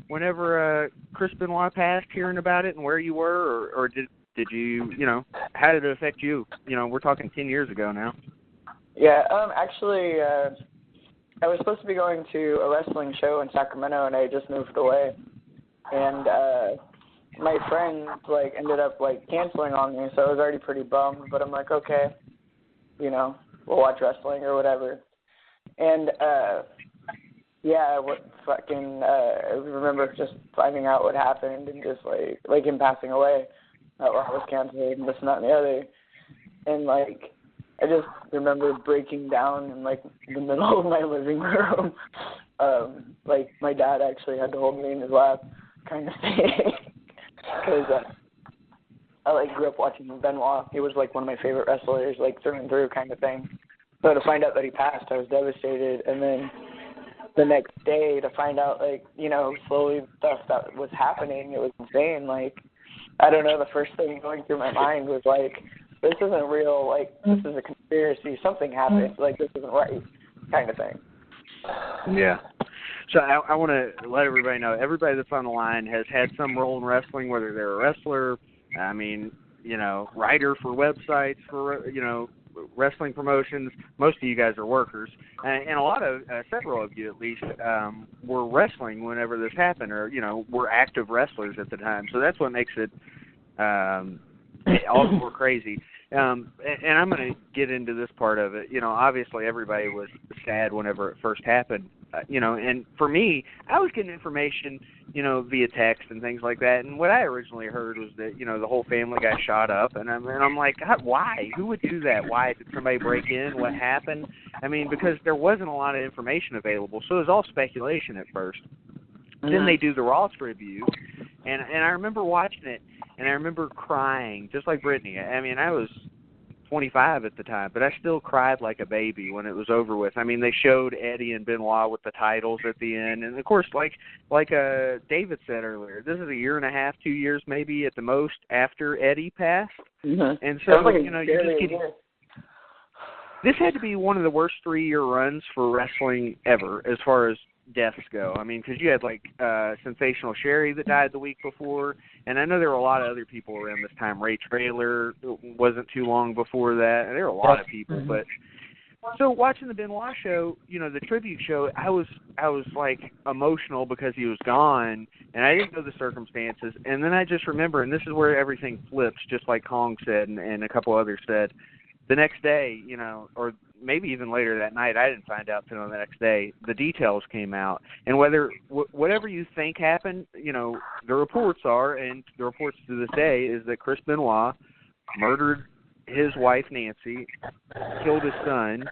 whenever Chris Benoit passed, hearing about it and where you were, or did you, how did it affect you? We're talking 10 years ago now. Yeah, actually, I was supposed to be going to a wrestling show in Sacramento, and I just moved away. And my friend, ended up, canceling on me, so I was already pretty bummed. But I'm like, okay, we'll watch wrestling or whatever. And, I remember just finding out what happened and just, him passing away. That I was canceled and this and that and the other. And, I just remember breaking down in, the middle of my living room. My dad actually had to hold me in his lap kind of thing. Because I, grew up watching Benoit. He was, one of my favorite wrestlers, through and through kind of thing. So to find out that he passed, I was devastated. And then the next day to find out, slowly stuff that was happening, it was insane. I don't know, the first thing going through my mind was, this isn't real, this is a conspiracy, something happened, this isn't right, kind of thing. Yeah. So I want to let everybody know, everybody that's on the line has had some role in wrestling, whether they're a wrestler, writer for websites, for, wrestling promotions. Most of you guys are workers. And a lot of, several of you at least, were wrestling whenever this happened, or, were active wrestlers at the time. So that's what makes it all the more crazy. And I'm going to get into this part of it. Obviously everybody was sad whenever it first happened. And for me, I was getting information, via text and things like that. And what I originally heard was that, the whole family got shot up. And I'm like, God, why? Who would do that? Why? Did somebody break in? What happened? Because there wasn't a lot of information available. So it was all speculation at first. Mm-hmm. Then they do the Ross review. And I remember watching it, and I remember crying, just like Brittany. I was 25 at the time, but I still cried like a baby when it was over with. They showed Eddie and Benoit with the titles at the end, and of course, like David said earlier, this is 1.5 years, 2 years maybe at the most after Eddie passed. Mm-hmm. And so this had to be one of the worst 3-year runs for wrestling ever, as far as deaths go. Because you had Sensational Sherry that died the week before, and I know there were a lot of other people around this time. Ray Traylor wasn't too long before that, and there were a lot of people. Mm-hmm. But so watching the Benoit show, the tribute show, I was emotional because he was gone, and I didn't know the circumstances. And then I just remember, and this is where everything flips, just like Kong said, and a couple others said. The next day, or maybe even later that night, I didn't find out until the next day, the details came out. And whatever you think happened, the reports are, and the reports to this day, is that Chris Benoit murdered his wife, Nancy, killed his son,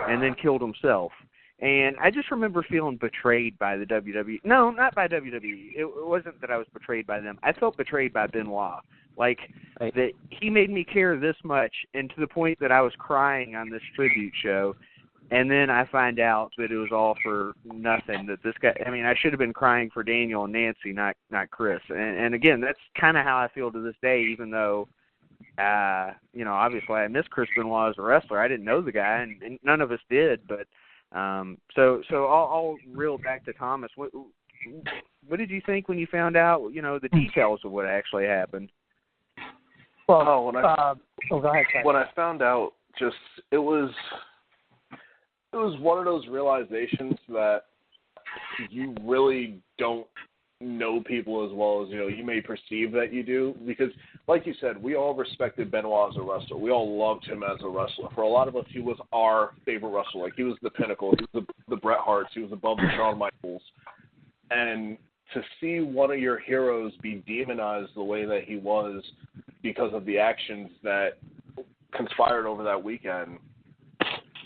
and then killed himself. And I just remember feeling betrayed by the WWE. No, not by WWE. It wasn't that I was betrayed by them. I felt betrayed by Benoit. That he made me care this much, and to the point that I was crying on this tribute show, and then I find out that it was all for nothing, that this guy, I should have been crying for Daniel and Nancy, not Chris. And again, that's kind of how I feel to this day, even though, obviously I miss Chris Benoit as a wrestler. I didn't know the guy, and none of us did, but so I'll reel back to Thomas. What did you think when you found out, the details of what actually happened? Well, go ahead, Ken. When I found out, it was one of those realizations that you really don't know people as well as you may perceive that you do, because like you said, we all respected Benoit as a wrestler. We all loved him as a wrestler. For a lot of us, he was our favorite wrestler. He was the pinnacle. He was the Bret Harts. He was above the Shawn Michaels. And to see one of your heroes be demonized the way that he was because of the actions that conspired over that weekend,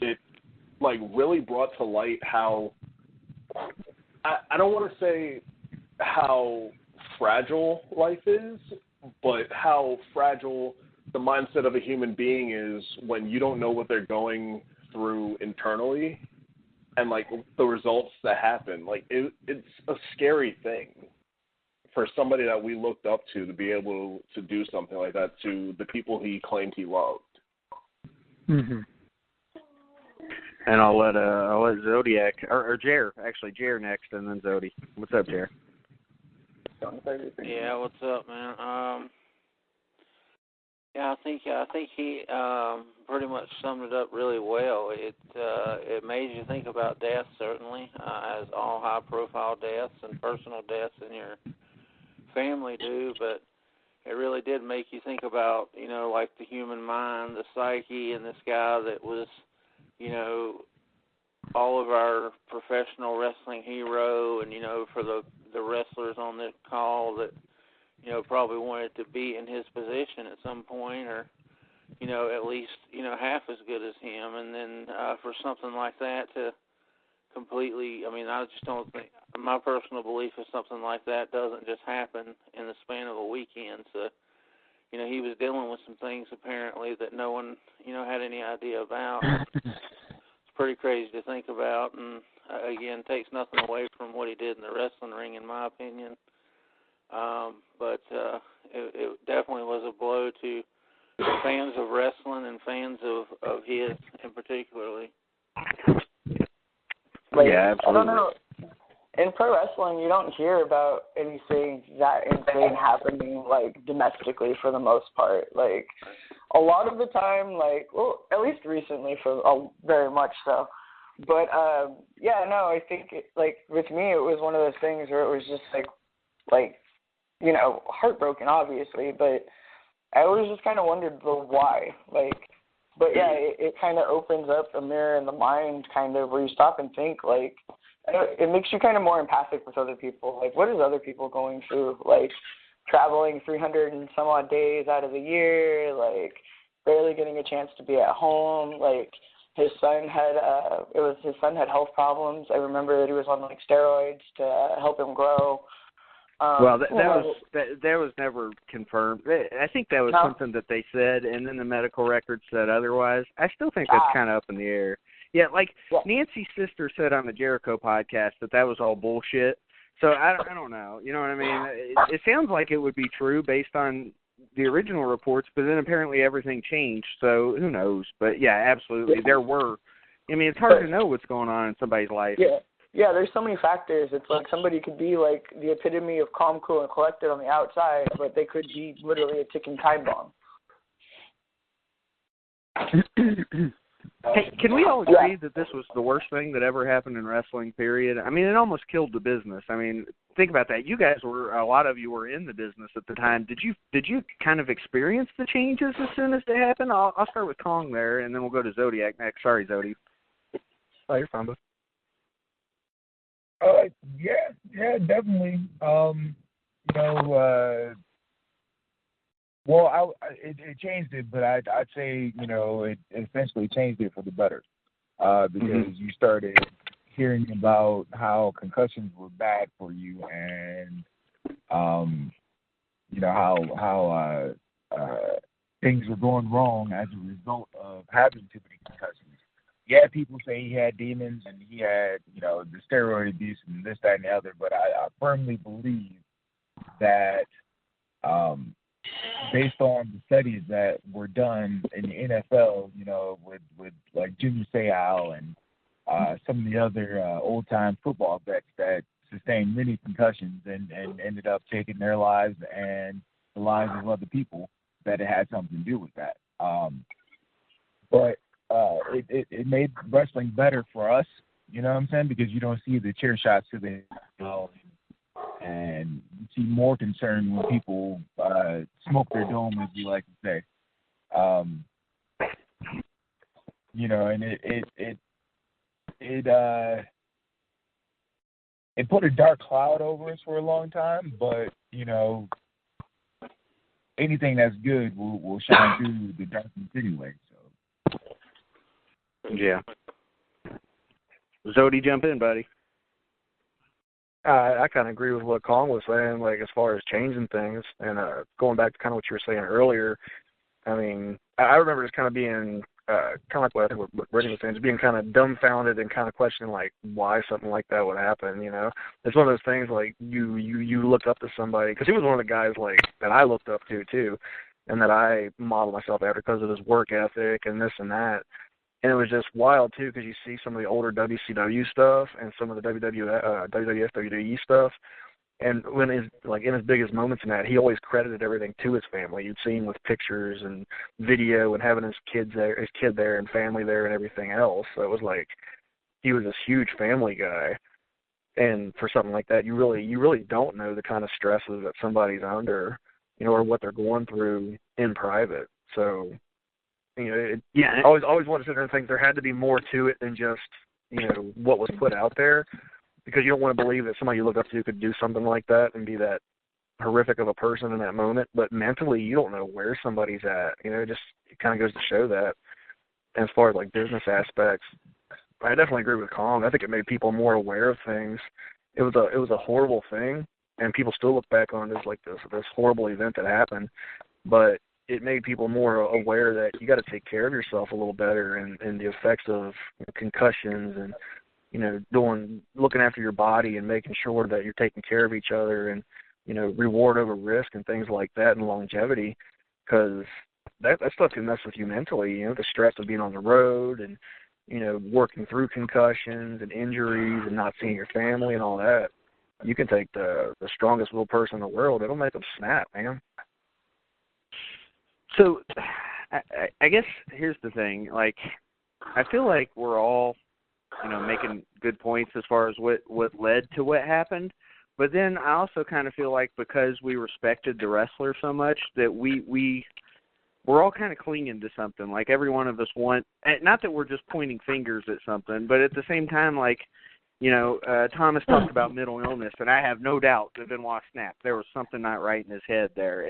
it really brought to light how, I don't want to say how fragile life is, but how fragile the mindset of a human being is when you don't know what they're going through internally, and the results that happen. It's a scary thing for somebody that we looked up to be able to do something like that to the people he claimed he loved. Mm-hmm. And I'll let Zodiac or Jer next, and then Zodi. What's up, Jer? Yeah, what's up, man? Yeah, I think he pretty much summed it up really well. It made you think about death, certainly, as all high-profile deaths and personal deaths in your family do, but it really did make you think about, like the human mind, the psyche, and this guy that was, all of our professional wrestling hero, and, for the wrestlers on this call that, probably wanted to be in his position at some point, or, at least, half as good as him. And then for something like that to completely, I just don't think, my personal belief is something like that doesn't just happen in the span of a weekend. So, he was dealing with some things apparently that no one, had any idea about. It's pretty crazy to think about, and again, takes nothing away from what he did in the wrestling ring, in my opinion. But it definitely was a blow to fans of wrestling and fans of his in particularly. Yeah, absolutely. I don't know. In pro wrestling, you don't hear about anything that insane happening, like, domestically for the most part. Like, a lot of the time, at least recently, very much so. But, I think, with me, it was one of those things where it was just, heartbroken, obviously, but I always just kind of wondered the why. But, yeah, it kind of opens up a mirror in the mind, kind of, where you stop and think, it makes you kind of more empathic with other people. What is other people going through? Traveling 300 and some odd days out of the year, barely getting a chance to be at home. His son had health problems. I remember that he was on steroids to help him grow. Well, that was never confirmed. I think that was something that they said, and then the medical record said otherwise. I still think that's kind of up in the air. Yeah, Nancy's sister said on the Jericho podcast that was all bullshit. So I don't know. You know what I mean? It sounds like it would be true based on the original reports, but then apparently everything changed. So who knows? But yeah, absolutely, there were. I mean, it's hard to know what's going on in somebody's life. Yeah, there's so many factors. It's somebody could be the epitome of calm, cool, and collected on the outside, but they could be literally a ticking time bomb. Hey, can we all agree that this was the worst thing that ever happened in wrestling, period? I mean, it almost killed the business. I mean, think about that. You guys a lot of you were in the business at the time. Did you kind of experience the changes as soon as they happened? I'll start with Kong there, and then we'll go to Zodiac next. Sorry, Zodi. Oh, you're fine, bud. Yeah, definitely. It changed it, but I'd say, it essentially changed it for the better, because you started hearing about how concussions were bad for you, and how things were going wrong as a result of having too many concussions. Yeah, people say he had demons and he had, the steroid abuse and this, that, and the other, but I firmly believe that based on the studies that were done in the NFL, with Junior Seau and some of the other old-time football vets that sustained many concussions and ended up taking their lives and the lives of other people, that it had something to do with that. But it made wrestling better for us, you know what I'm saying? Because you don't see the chair shots to the and you see more concern when people smoke their dome, as we like to say. And it put a dark cloud over us for a long time, but anything that's good will shine through the darkness anyway. So yeah. Zodi, jump in, buddy. I kind of agree with what Kong was saying, as far as changing things, and going back to kind of what you were saying earlier. I mean, I remember just kind of being kind of like what I think what Brittany was saying, just being kind of dumbfounded and kind of questioning why something like that would happen. It's one of those things you look up to somebody, because he was one of the guys that I looked up to too, and that I modeled myself after because of his work ethic and this and that. And it was just wild, too, because you see some of the older WCW stuff and some of the WWF, WWE stuff. And when in his biggest moments in that, he always credited everything to his family. You'd see him with pictures and video and having his kid there and family there and everything else. So it was like he was this huge family guy. And for something like that, you really don't know the kind of stresses that somebody's under, or what they're going through in private. So, I always wanted to sit there and think there had to be more to it than just, what was put out there, because you don't want to believe that somebody you look up to could do something like that and be that horrific of a person in that moment. But mentally, you don't know where somebody's at. It kind of goes to show that. And as far as like business aspects, I definitely agree with Kong. I think it made people more aware of things. It was a horrible thing, and people still look back on it as like this horrible event that happened. But it made people more aware that you got to take care of yourself a little better, and the effects of concussions and looking after your body and making sure that you're taking care of each other, and reward over risk and things like that, and longevity, because that stuff can mess with you mentally. The stress of being on the road and working through concussions and injuries and not seeing your family and all that. You can take the strongest willed person in the world. It'll make them snap, man. So, I guess here's the thing. Like, I feel like we're all, making good points as far as what led to what happened. But then I also kind of feel like because we respected the wrestler so much that we're all kind of clinging to something. Like every one of us not that we're just pointing fingers at something, but at the same time, like, Thomas talked about mental illness, and I have no doubt that Benoit snapped. There was something not right in his head there.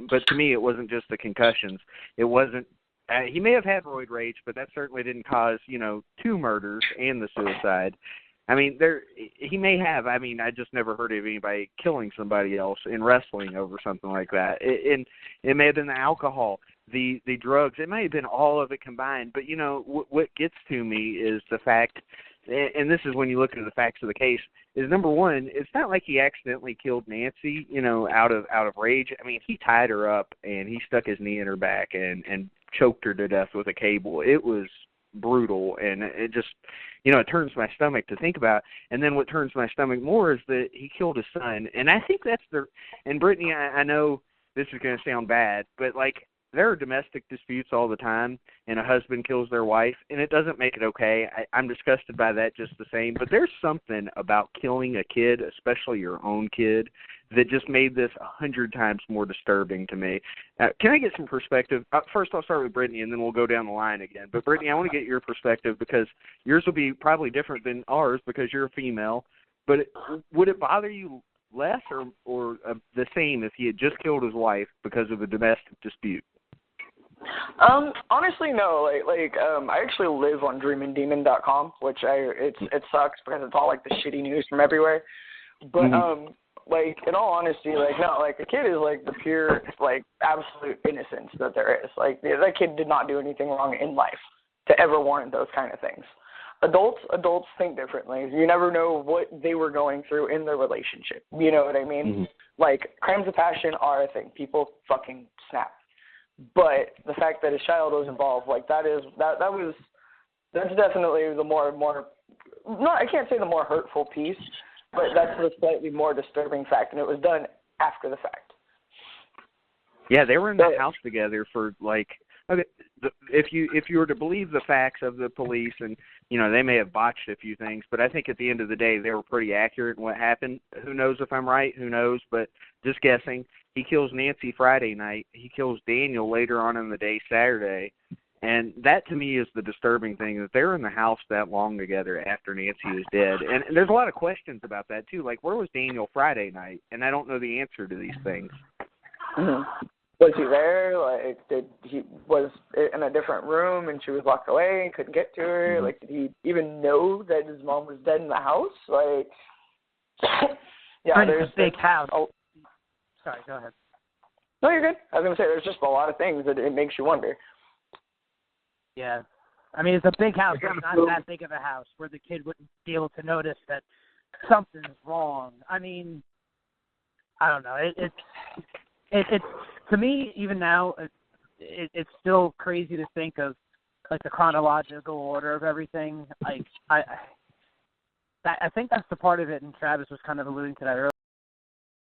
But to me, it wasn't just the concussions. It wasn't, he may have had roid rage, but that certainly didn't cause, 2 murders and the suicide. I mean, he may have. I mean, I just never heard of anybody killing somebody else in wrestling over something like that. It may have been the alcohol, the drugs. It may have been all of it combined. But, what gets to me is the fact, and this is when you look at the facts of the case, is number one, it's not like he accidentally killed Nancy, out of rage. I mean, he tied her up and he stuck his knee in her back and choked her to death with a cable. It was brutal, and it just, it turns my stomach to think about. And then what turns my stomach more is that he killed his son. And I think that's and Brittany, I know this is going to sound bad, but like, there are domestic disputes all the time, and a husband kills their wife, and it doesn't make it okay. I'm disgusted by that just the same. But there's something about killing a kid, especially your own kid, that just made this 100 times more disturbing to me. Can I get some perspective? First, I'll start with Brittany, and then we'll go down the line again. But, Brittany, I want to get your perspective because yours will be probably different than ours because you're a female. But would it bother you less or the same if he had just killed his wife because of a domestic dispute? Honestly, no. I actually live on dreamingdemon.com, which it sucks because it's all like the shitty news from everywhere. But in all honesty, no, a kid is the pure absolute innocence that there is. That kid did not do anything wrong in life to ever warrant those kind of things. Adults think differently. You never know what they were going through in their relationship. You know what I mean? Mm-hmm. Crimes of passion are a thing. People fucking snap. But the fact that his child was involved, that's definitely the more not, I can't say the more hurtful piece, but that's the slightly more disturbing fact, and it was done after the fact. Yeah, they were in the house together for okay, if you were to believe the facts of the police, and they may have botched a few things, but I think at the end of the day they were pretty accurate in what happened. Who knows if I'm right? Who knows? But just guessing. He kills Nancy Friday night. He kills Daniel later on in the day, Saturday. And that, to me, is the disturbing thing, that they're in the house that long together after Nancy is dead. And there's a lot of questions about that, too. Where was Daniel Friday night? And I don't know the answer to these things. Mm-hmm. Was he there? Did he was in a different room and she was locked away and couldn't get to her? Mm-hmm. Did he even know that his mom was dead in the house? Yeah, there's a big house. Oh. Sorry, go ahead. No, you're good. I was going to say, there's just a lot of things that it makes you wonder. Yeah. I mean, it's a big house, but it's not that big of a house where the kid wouldn't be able to notice that something's wrong. I mean, I don't know. It's to me, even now, it's still crazy to think of like the chronological order of everything. Like I think that's the part of it, and Travis was kind of alluding to that earlier.